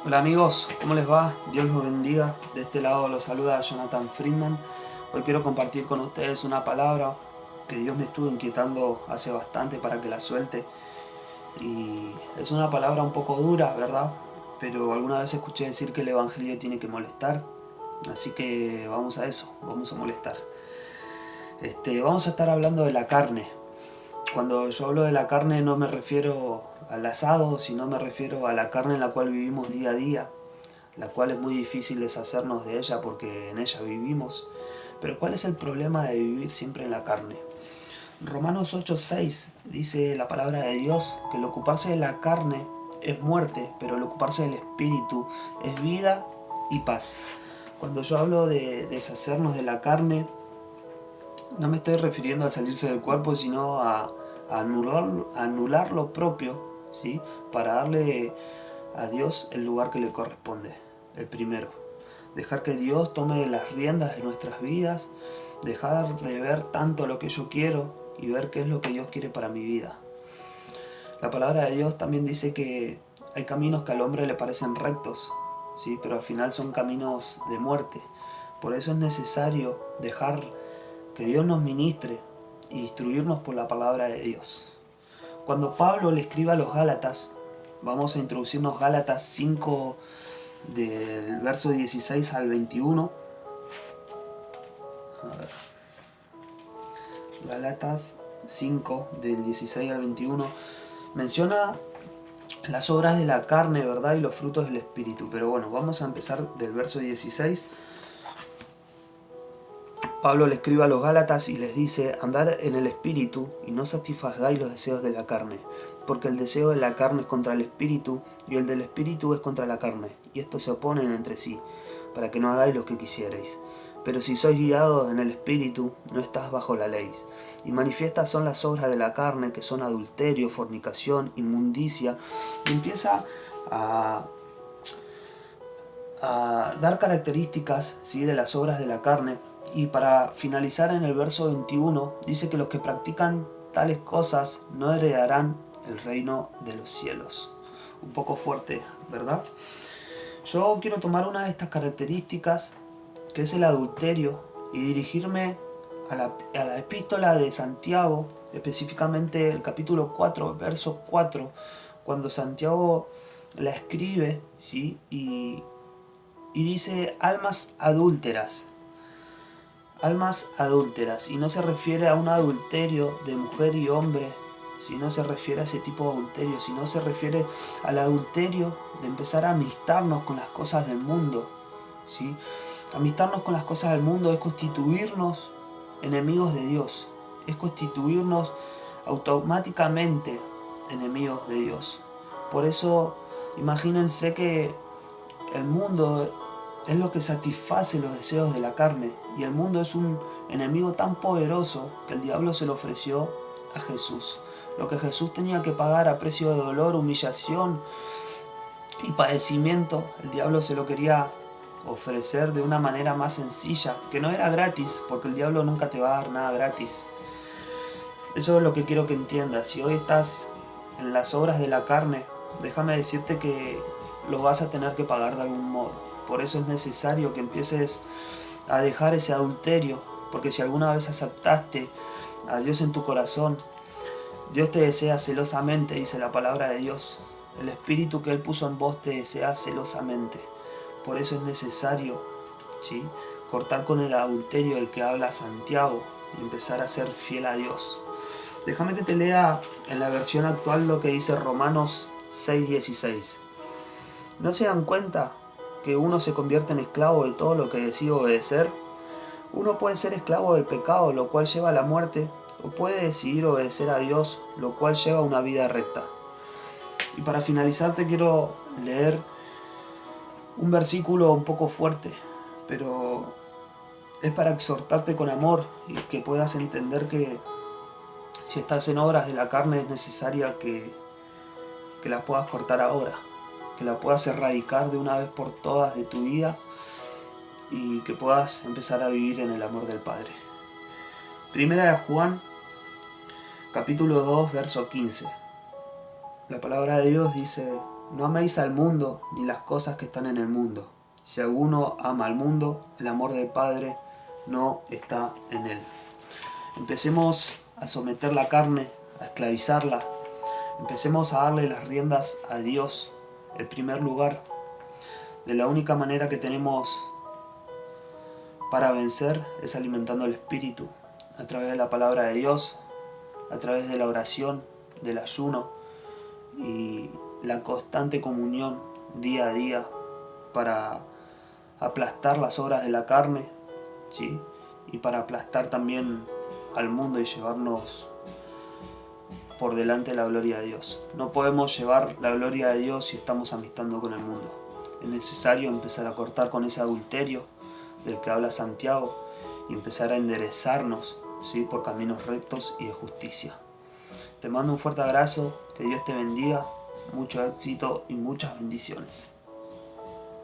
Hola amigos, ¿cómo les va? Dios los bendiga. De este lado los saluda Jonathan Friedman. Hoy quiero compartir con ustedes una palabra que Dios me estuvo inquietando hace bastante para que la suelte. Y es una palabra un poco dura, ¿verdad? Pero alguna vez escuché decir que el Evangelio tiene que molestar. Así que vamos a eso, vamos a molestar. Vamos a estar hablando de la carne. Cuando yo hablo de la carne no me refiero al asado, sino me refiero a la carne en la cual vivimos día a día, la cual es muy difícil deshacernos de ella porque en ella vivimos. Pero ¿cuál es el problema de vivir siempre en la carne? Romanos 8:6 dice la palabra de Dios que el ocuparse de la carne es muerte, pero el ocuparse del espíritu es vida y paz. Cuando yo hablo de deshacernos de la carne, no me estoy refiriendo a salirse del cuerpo, sino a anular lo propio, ¿sí? Para darle a Dios el lugar que le corresponde, el primero. Dejar que Dios tome las riendas de nuestras vidas, dejar de ver tanto lo que yo quiero y ver qué es lo que Dios quiere para mi vida. La palabra de Dios también dice que hay caminos que al hombre le parecen rectos, ¿sí? Pero al final son caminos de muerte. Por eso es necesario dejar que Dios nos ministre y instruirnos por la palabra de Dios. Cuando Pablo le escribe a los Gálatas, vamos a introducirnos Gálatas 5 del verso 16 al 21. A ver, Gálatas 5 del 16 al 21 menciona las obras de la carne, ¿verdad? Y los frutos del espíritu. Pero bueno, vamos a empezar del verso 16. Pablo le escribe a los Gálatas y les dice: andad en el espíritu y no satisfagáis los deseos de la carne, porque el deseo de la carne es contra el espíritu y el del espíritu es contra la carne, y estos se oponen entre sí, para que no hagáis lo que quisierais. Pero si sois guiados en el espíritu, no estás bajo la ley. Y manifiestas son las obras de la carne, que son adulterio, fornicación, inmundicia, y empieza a dar características, ¿sí?, de las obras de la carne. Y para finalizar, en el verso 21 dice que los que practican tales cosas no heredarán el reino de los cielos. Un poco fuerte, ¿verdad? Yo quiero tomar una de estas características, que es el adulterio, y dirigirme a la epístola de Santiago, específicamente el capítulo 4, verso 4, cuando Santiago la escribe, ¿sí? Y dice almas adúlteras, y no se refiere a un adulterio de mujer y hombre, si no se refiere a ese tipo de adulterio, sino se refiere al adulterio de empezar a amistarnos con las cosas del mundo, ¿sí? Amistarnos con las cosas del mundo es constituirnos enemigos de Dios, es constituirnos automáticamente enemigos de Dios. Por eso imagínense que el mundo es lo que satisface los deseos de la carne, y el mundo es un enemigo tan poderoso que el diablo se lo ofreció a Jesús. Lo que Jesús tenía que pagar a precio de dolor, humillación y padecimiento, el diablo se lo quería ofrecer de una manera más sencilla, que no era gratis, porque el diablo nunca te va a dar nada gratis. Eso es lo que quiero que entiendas. Si hoy estás en las obras de la carne, déjame decirte que lo vas a tener que pagar de algún modo. Por eso es necesario que empieces a dejar ese adulterio, porque si alguna vez aceptaste a Dios en tu corazón, Dios te desea celosamente, dice la palabra de Dios. El espíritu que Él puso en vos te desea celosamente. Por eso es necesario, ¿sí?, cortar con el adulterio del que habla Santiago y empezar a ser fiel a Dios. Déjame que te lea en la versión actual lo que dice Romanos 6:16. ¿No se dan cuenta que uno se convierte en esclavo de todo lo que decide obedecer? Uno puede ser esclavo del pecado, lo cual lleva a la muerte, o puede decidir obedecer a Dios, lo cual lleva a una vida recta. Y para finalizar te quiero leer un versículo un poco fuerte, pero es para exhortarte con amor y que puedas entender que si estás en obras de la carne es necesaria que las puedas cortar ahora, que la puedas erradicar de una vez por todas de tu vida y que puedas empezar a vivir en el amor del Padre. Primera de Juan, capítulo 2, verso 15. La palabra de Dios dice No améis al mundo ni las cosas que están en el mundo. Si alguno ama al mundo, el amor del Padre no está en él. Empecemos a someter la carne, a esclavizarla. Empecemos a darle las riendas a Dios, el primer lugar. De la única manera que tenemos para vencer es alimentando el espíritu, a través de la palabra de Dios, a través de la oración, del ayuno y la constante comunión día a día para aplastar las obras de la carne, ¿sí? Y para aplastar también al mundo y llevarnos por delante la gloria de Dios. No podemos llevar la gloria de Dios si estamos amistando con el mundo. Es necesario empezar a cortar con ese adulterio del que habla Santiago y empezar a enderezarnos, ¿sí? Por caminos rectos y de justicia. Te mando un fuerte abrazo, que Dios te bendiga, mucho éxito y muchas bendiciones.